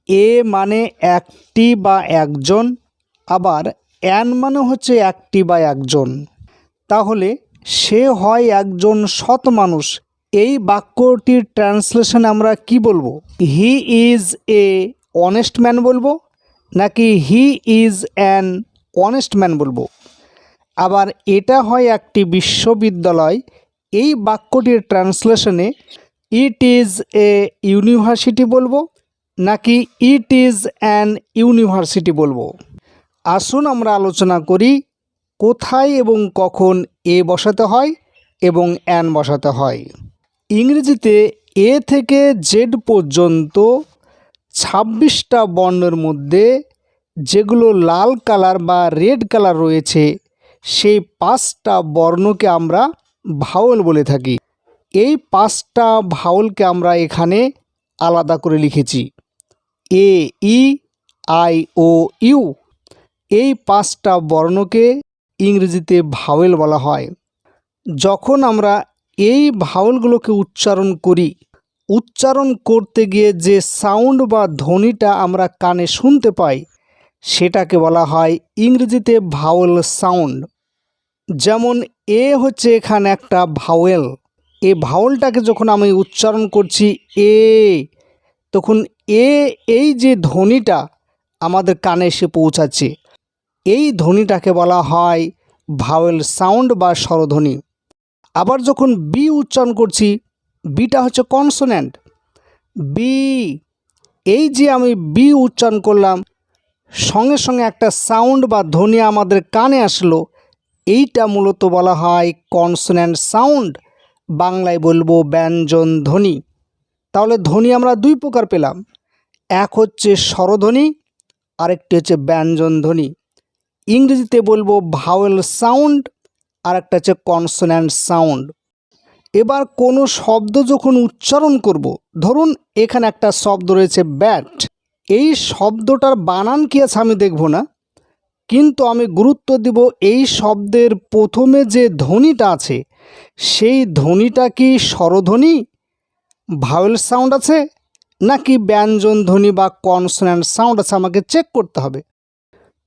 এ মানে একটি বা একজন, আবার অ্যান মানে হচ্ছে একটি বা একজন। তাহলে সে হয় একজন সৎ মানুষ। এই বাক্যটির ট্রান্সলেশন আমরা কি বলবো? He is a honest man বলবো, নাকি he is an honest man বলবো? আবার এটা হয় একটি বিশ্ববিদ্যালয়। এই বাক্যটির ট্রান্সলেশনে ইট ইজ এ ইউনিভার্সিটি বলবো, নাকি ইট ইজ অ্যান ইউনিভার্সিটি বলবো? আসুন আমরা আলোচনা করি কোথায় এবং কখন এ বসাতে হয় এবং অ্যান বসাতে হয়। ইংরেজিতে এ থেকে জেড পর্যন্ত 26টা বর্ণের মধ্যে যেগুলো লাল কালার বা রেড কালার রয়েছে, সেই 5টা বর্ণকে আমরা ভাওয়েল বলে থাকি। এই 5টা ভাওয়েলকে আমরা এখানে আলাদা করে লিখেছি। এ, ই, আই, ও, ইউ। এই 5টা বর্ণকে ইংরেজিতে ভাওয়েল বলা হয়। যখন আমরা এই ভাওয়েলগুলোকে উচ্চারণ করি, উচ্চারণ করতে গিয়ে যে সাউন্ড বা ধ্বনিটা আমরা কানে শুনতে পাই, সেটাকে বলা হয় ইংরেজিতে ভাওয়েল সাউন্ড। যেমন এ হচ্ছে এখানে একটা ভাওয়েল। এই ভাওয়েলটাকে যখন আমি উচ্চারণ করছি এ, তখন এই যে ধ্বনিটা আমাদের কানে এসে পৌঁছাচ্ছে, এই ধ্বনিটাকে বলা হয় ভাওয়েল সাউন্ড বা স্বরধ্বনি। আবার যখন বি উচ্চারণ করছি, বিটা হচ্ছে কনসোন্যান্ট। বি, এই যে আমি বি উচ্চারণ করলাম, সঙ্গে সঙ্গে একটা সাউন্ড বা ধ্বনি আমাদের কানে আসলো, এইটা মূলত বলা হয় কনসোন্যান্ট সাউন্ড, বাংলায় বলবো ব্যঞ্জন ধ্বনি। তাহলে ধ্বনি আমরা দুই প্রকার পেলাম, এক হচ্ছে স্বরধ্বনি, আরেকটি হচ্ছে ব্যঞ্জন ধ্বনি। ইংরেজিতে বলবো ভাওয়েল সাউন্ড, আর একটা হচ্ছে কনসোন্যান্ট সাউন্ড। এবার কোনো শব্দ যখন উচ্চারণ করব, ধরুন এখানে একটা শব্দ রয়েছে ব্যাট। এই শব্দটার বানান কি আছে আমি দেখব না, কিন্তু আমি গুরুত্ব দিব এই শব্দের প্রথমে যে ধ্বনিটা আছে, সেই ধ্বনিটা কি স্বরধ্বনি, ভাওয়েল সাউন্ড আছে, নাকি ব্যঞ্জন ধ্বনি বা কনসোন্যান্ট সাউন্ড আছে, আমাকে চেক করতে হবে।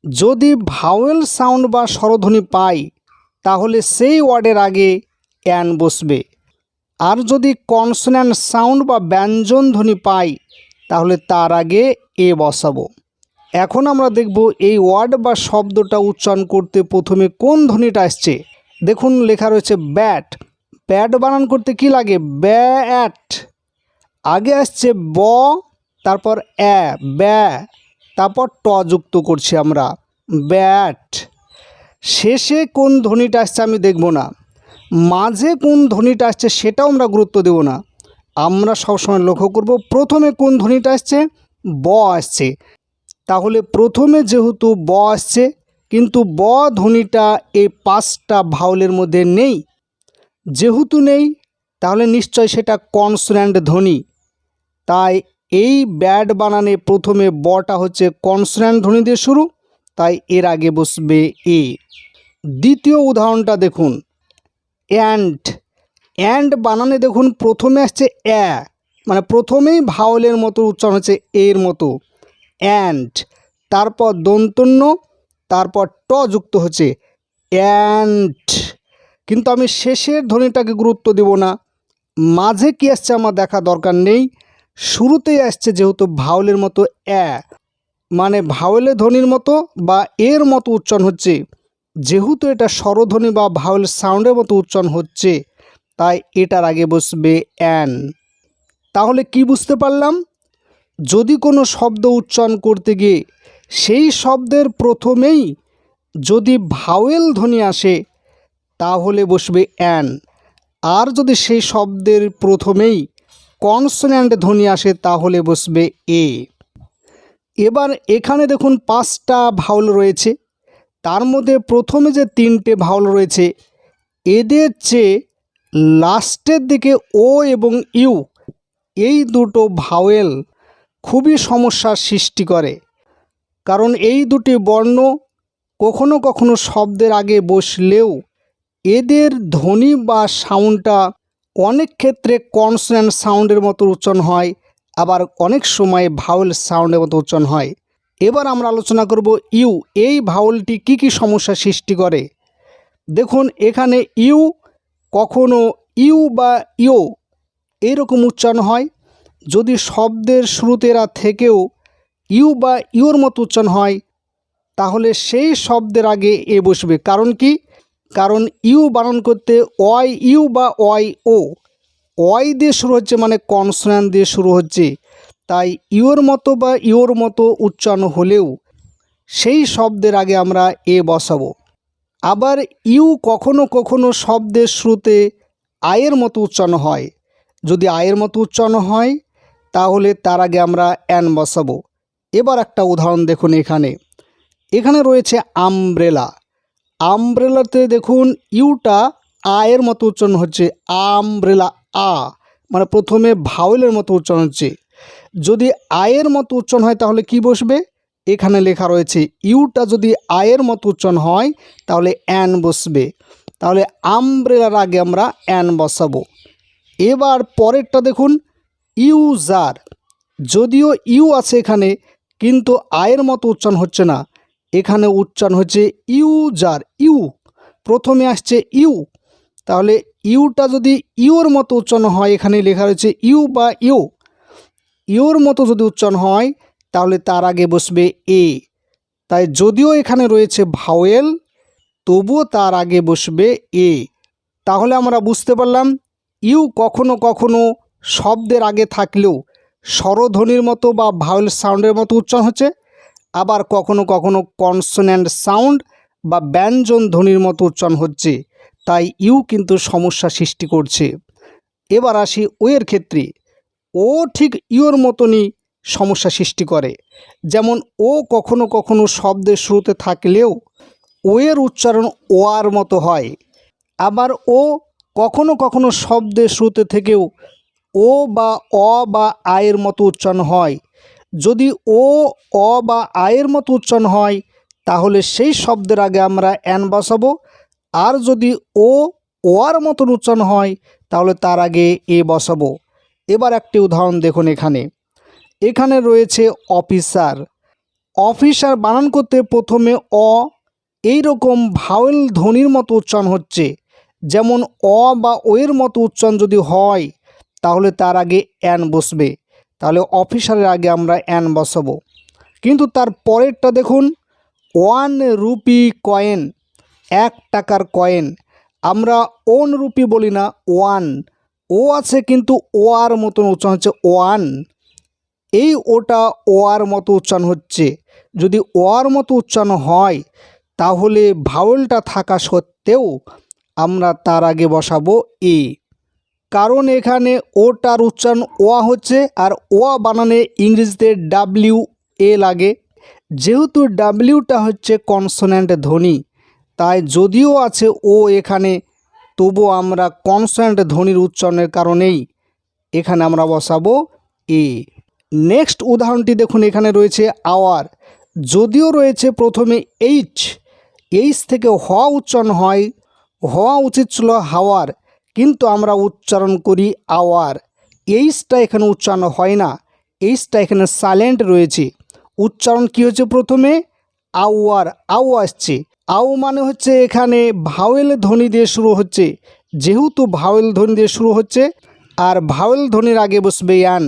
যদি ভাওয়েল সাউন্ড বা স্বরধ্বনি পাই, তাহলে সেই ওয়ার্ডের আগে অ্যান বসবে। আর যদি কনসোন্যান্ট সাউন্ড বা ব্যঞ্জন ধ্বনি পাই, তাহলে তার আগে এ বসাবো। এখন আমরা দেখব এই ওয়ার্ড বা শব্দটা উচ্চারণ করতে প্রথমে কোন ধ্বনিটা আসছে। দেখুন লেখা রয়েছে ব্যাট। ব্যাট বানান করতে কি লাগে? ব্যাট। আগে আসছে ব, তারপর অ্যা, ব্যা, তারপর ট যুক্ত করছি আমরা, ব্যাট। শেষে কোন ধ্বনিটা আসছে আমি দেখব না, মাঝে কোন ধ্বনিটা আসছে সেটাও আমরা গুরুত্ব দেব না। আমরা সবসময় লক্ষ্য করব প্রথমে কোন ধ্বনিটা আসছে, ব আসছে। তাহলে প্রথমে যেহেতু ব আসছে, কিন্তু ব ধ্বনিটা এই 5টা ভাওয়েলের মধ্যে নেই। যেহেতু নেই, তাহলে নিশ্চয় সেটা কনসোন্যান্ট ধ্বনি। তাই এই ব্যাট বানানে প্রথমে বটা হচ্ছে কনসোন্যান্ট ধ্বনি দিয়ে শুরু, তাই এর আগে বসবে এ। দ্বিতীয় উদাহরণটা দেখুন, অ্যান্ড। অ্যান্ড বানানে দেখুন প্রথমে আসছে অ্যা, মানে প্রথমেই ভাওয়েলের মতো উচ্চারণ হচ্ছে এর মতো, অ্যান্ড। তারপর দন্তন্য, তারপর ট যুক্ত হচ্ছে অ্যান্ড। কিন্তু আমি শেষের ধ্বনিটাকে গুরুত্ব দেব না, মাঝে কি আসছে আমার দেখা দরকার নেই, শুরুতেই আসছে যেহেতু ভাওয়েলের মতো অ্যা, মানে ভাওয়েলের ধ্বনির মতো বা এর মতো উচ্চারণ হচ্ছে, যেহেতু এটা স্বরধ্বনি বা ভাওয়েল সাউন্ডের মতো উচ্চারণ হচ্ছে, তাই এটার আগে বসবে অ্যান। তাহলে কি বুঝতে পারলাম? যদি কোনো শব্দ উচ্চারণ করতে গিয়ে সেই শব্দের প্রথমেই যদি ভাওয়েল ধ্বনি আসে, তাহলে বসবে অ্যান। আর যদি সেই শব্দের প্রথমেই কনসোন্যান্ট ধ্বনি আসে, তাহলে বসবে এ। এবার এখানে দেখুন 5টা ভাওয়েল রয়েছে, তার মধ্যে প্রথমে যে 3টে ভাওয়েল রয়েছে, এদের চেয়ে লাস্টের দিকে ও এবং ইউ, এই দুটো ভাওয়েল খুবই সমস্যার সৃষ্টি করে। কারণ এই দুটি বর্ণ কখনো কখনো শব্দের আগে বসলেও এদের ধ্বনি বা সাউন্ডটা অনেক ক্ষেত্রে কনসোন্যান্ট সাউন্ডের মতো উচ্চারণ হয়, আবার অনেক সময় ভাওয়েল সাউন্ডের মতো উচ্চারণ হয়। এবার আমরা আলোচনা করব ইউ। এই ভাওয়েলটি কি কি সমস্যা সৃষ্টি করে। দেখুন এখানে ইউ কখনো ইউ বা ইও এইরকম উচ্চারণ হয়। যদি শব্দের শুরুতে এরা থেকেও ইউ বা ইওর মতো উচ্চারণ হয় তাহলে সেই শব্দের আগে এ বসবে। কারণ কি? কারণ ইউ বানান করতে ওয়াই ইউ বা ওয়াই ও, ওয়াই দিয়ে শুরু হচ্ছে মানে কনসোন্যান্ট দিয়ে শুরু হচ্ছে, তাই ইওর মতো বা ইওর মতো উচ্চারণ হলেও সেই শব্দের আগে আমরা এ বসাবো। আবার ইউ কখনো কখনো শব্দের শুরুতে আয়ের মতো উচ্চারণ হয়। যদি আয়ের মতো উচ্চারণ হয় তাহলে তার আগে আমরা অ্যান বসাবো। এবার একটা উদাহরণ দেখুন, এখানে রয়েছে আমব্রেলা। আমব্রেলাতে দেখুন ইউটা আয়ের মতো উচ্চারণ হচ্ছে, আমব্রেলা আ, মানে প্রথমে ভাওয়েলের মতো উচ্চারণ হচ্ছে। যদি আয়ের মতো উচ্চারণ হয় তাহলে কি বসবে? এখানে লেখা রয়েছে ইউটা যদি আয়ের মতো উচ্চারণ হয় তাহলে অ্যান বসবে। তাহলে আমব্রেলার আগে আমরা অ্যান বসাবো। এবার পরেরটা দেখুন, ইউজার। যদিও ইউ আছে এখানে কিন্তু আয়ের মতো উচ্চারণ হচ্ছে না, এখানে উচ্চারণ হচ্ছে ইউজার। ইউ প্রথমে আসছে ইউ, তাহলে ইউটা যদি ইউর মতো উচ্চারণ হয়, এখানে লেখা রয়েছে ইউ বা ইউ, ইউর মতো যদি উচ্চারণ হয় তাহলে তার আগে বসবে এ। তাই যদিও এখানে রয়েছে ভাওয়েল তবুও তার আগে বসবে এ। তাহলে আমরা বুঝতে পারলাম ইউ কখনো কখনো শব্দের আগে থাকলেও স্বরধ্বনির মতো বা ভাওয়েল সাউন্ডের মতো উচ্চারণ হচ্ছে, আবার কখনো কখনো কনসোন্যান্ট সাউন্ড বা ব্যঞ্জন ধ্বনির মতো উচ্চারণ হচ্ছে। তাই ইউ কিন্তু সমস্যা সৃষ্টি করছে। এবার আসি ওয়ের ক্ষেত্রে। ও ঠিক ইউর মতনই সমস্যা সৃষ্টি করে। যেমন ও কখনো কখনো শব্দের শুরুতে থাকলেও ওয়ের উচ্চারণ ওয়ার মতো হয়। আবার ও কখনো কখনো শব্দের শুরুতে থেকেও ও বা অ বা আয়ের মতো উচ্চারণ হয়। যদি ও অ বা আয়ের মতো উচ্চারণ হয় তাহলে সেই শব্দের আগে আমরা অ্যান বসাবো। আর যদি ও ওয়ার মতন উচ্চারণ হয় তাহলে তার আগে এ বসাবো। এবার একটি উদাহরণ দেখুন, এখানে রয়েছে অফিসার। অফিসার বানান করতে প্রথমে অ এই রকম ভাওয়েল ধ্বনির মতো উচ্চারণ হচ্ছে। যেমন অ বা ওয়ের মতো উচ্চারণ যদি হয় তাহলে তার আগে অ্যান বসবে। তাহলে অফিসারের আগে আমরা অ্যান বসাবো। কিন্তু তার পরেরটা দেখুন, 1 রুপি কয়েন, 1 টাকার কয়েন। আমরা ওন রুপি বলি না, ওয়ান। ও আছে কিন্তু ওয়ার মতন উচ্চারণ হচ্ছে ওয়ান। এই ওটা ওয়ার মতো উচ্চারণ হচ্ছে। যদি ওয়ার মতো উচ্চারণ হয় তাহলে ভাওয়েলটা থাকা সত্ত্বেও আমরা তার আগে বসাবো এ। কারণ এখানে ওটার উচ্চারণ ওয়া হচ্ছে আর ওয়া বানানে ইংরেজিতে ডাব্লিউ এ লাগে। যেহেতু ডাব্লিউটা হচ্ছে কনসোন্যান্ট ধ্বনি, তাই যদিও আছে ও এখানে তবু আমরা কনসোন্যান্ট ধ্বনির উচ্চারণের কারণেই এখানে আমরা বসাবো এ। নেক্সট উদাহরণটি দেখুন, এখানে রয়েছে আওয়ার। যদিও রয়েছে প্রথমে এইচ, এইচ থেকে হওয়া উচ্চারণ হয়, হওয়া উচিত ছিল হাওয়ার, কিন্তু আমরা উচ্চারণ করি আওয়ার। এইচটা এখানে উচ্চারণ হয় না, এইচটা এখানে সাইলেন্ট রয়েছে। উচ্চারণ কী হচ্ছে? প্রথমে আওয়ার, আও আসছে। আও মানে হচ্ছে এখানে ভাওয়েল ধ্বনি দিয়ে শুরু হচ্ছে। যেহেতু ভাওয়েল ধ্বনি দিয়ে শুরু হচ্ছে আর ভাওয়েল ধ্বনির আগে বসবে অ্যান,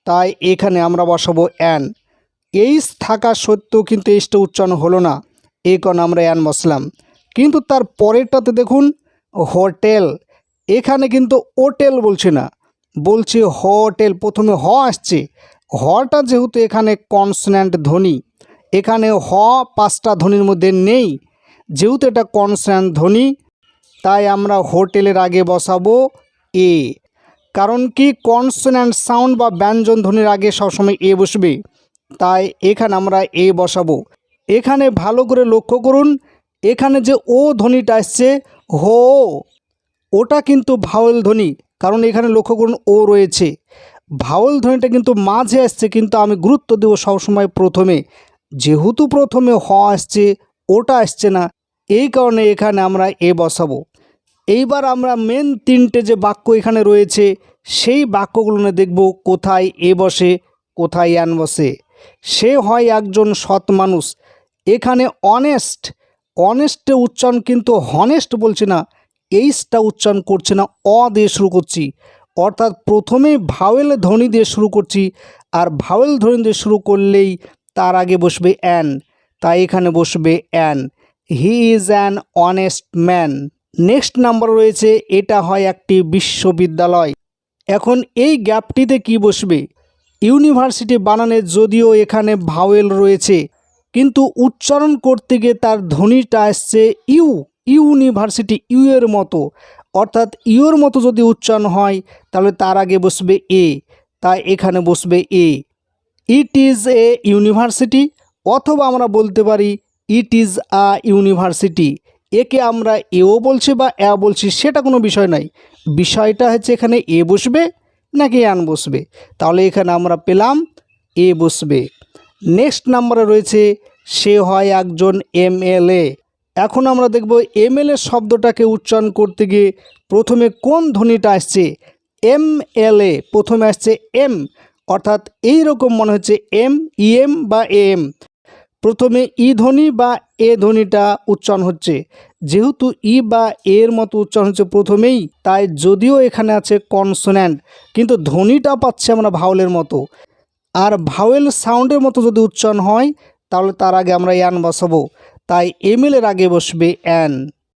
তাই এখানে আমরা বসাবো অ্যান। এইচ থাকা সত্ত্বেও কিন্তু এইচটা উচ্চারণ হলো না, এই কারণে আমরা অ্যান বসলাম। কিন্তু তার পরেরটাতে দেখুন, হোটেল। এখানে কিন্তু ওটেল বলছে না, বলছে হোটেল। প্রথমে হ আসছে, হটা যেহেতু এখানে কনসোন্যান্ট ধ্বনি, এখানে হ 5টা ধ্বনির মধ্যে নেই। যেহেতু এটা কনসোন্যান্ট ধ্বনি তাই আমরা হোটেলের আগে বসাবো এ। কারণ কি? কনসোন্যান্ট সাউন্ড বা ব্যঞ্জন ধ্বনির আগে সবসময় এ বসবে, তাই এখানে আমরা এ বসাবো। এখানে ভালো করে লক্ষ্য করুন, এখানে যে ও ধ্বনিটা আসছে হো, ওটা কিন্তু ভাওয়েল ধ্বনি। কারণ এখানে লক্ষ্য করুন ও রয়েছে, ভাওয়েল ধ্বনিটা কিন্তু মাঝে আসছে, কিন্তু আমি গুরুত্ব দেব সবসময় প্রথমে। যেহেতু প্রথমে হ আসছে, ওটা আসছে না, এই কারণে এখানে আমরা এ বসাবো। এইবার আমরা মেন তিনটে যে বাক্য এখানে রয়েছে সেই বাক্যগুলো দেখব কোথায় এ বসে কোথায় অ্যান বসে। সে হয় একজন সৎ মানুষ, এখানে অনেস্ট উচ্চারণ কিন্তু হনেস্ট বলছি না, এইসটা উচ্চারণ করছে না, অ দিয়ে শুরু করছি, অর্থাৎ প্রথমেই ভাওয়েল ধ্বনি দিয়ে শুরু করছি, আর ভাওয়েল ধ্বনি দিয়ে শুরু করলেই তার আগে বসবে অ্যান, তাই এখানে বসবে an. He is an honest man. Next number রয়েছে এটা হয় একটি বিশ্ববিদ্যালয়। এখন এই গ্যাপটিতে কি বসবে? ইউনিভার্সিটি বানানে যদিও এখানে ভাওয়েল রয়েছে, কিন্তু উচ্চারণ করতে গিয়ে তার ধ্বনিটা আসছে ইউনিভার্সিটি, ইউ এর মতো, অর্থাৎ ইউর মতো যদি উচ্চারণ হয় তাহলে তার আগে বসবে এ, তাই এখানে বসবে এ। ইট ইজ এ ইউনিভার্সিটি, অথবা আমরা বলতে পারি ইট ইজ আ ইউনিভার্সিটি। একে আমরা এও বলছি বা এ বলছি সেটা কোনো বিষয় নাই, বিষয়টা হচ্ছে এখানে এ বসবে নাকি অ্যান বসবে। তাহলে এখানে আমরা পেলাম এ বসবে। নেক্সট নাম্বারে রয়েছে সে হয় একজন এমএলএ। এখন আমরা দেখব এমএলএ শব্দটাকে উচ্চারণ করতে গিয়ে প্রথমে কোন ধ্বনিটা আসছে। এমএলএ প্রথমে আসছে এম, অর্থাৎ এই রকম মনে হচ্ছে এম বা এম, প্রথমে ই ধ্বনি বা এ ধ্বনিটা উচ্চারণ হচ্ছে, যেহেতু ই বা এর মতো উচ্চারণ হচ্ছে প্রথমেই, তাই যদিও এখানে আছে কনসোন্যান্ট কিন্তু ধ্বনিটা পাচ্ছি আমরা ভাওয়েলের মতো, আর ভাওয়েল সাউন্ডের মতো যদি উচ্চারণ হয় তাহলে তার আগে আমরা অ্যান বসাবো, তাই এমএল এর আগে বসবে অ্যান।